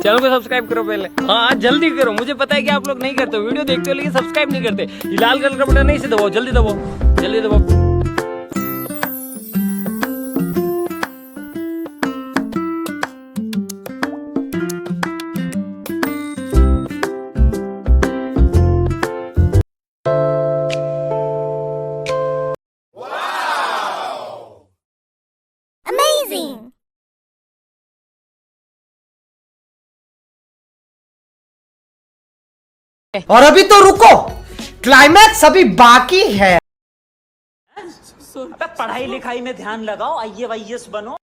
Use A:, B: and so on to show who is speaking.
A: Channel को subscribe करो पहले। हाँ जल्दी करो, मुझे पता है कि आप लोग नहीं करते, वीडियो देखते हो लेकिन सब्सक्राइब नहीं करते। ये लाल कलर का बटन नहीं से दबाओ, जल्दी दबाओ, जल्दी दबाओ।
B: Amazing!
C: और अभी तो रुको, क्लाइमैक्स अभी बाकी है।
D: पढ़ाई लिखाई में ध्यान लगाओ, IAS बनो,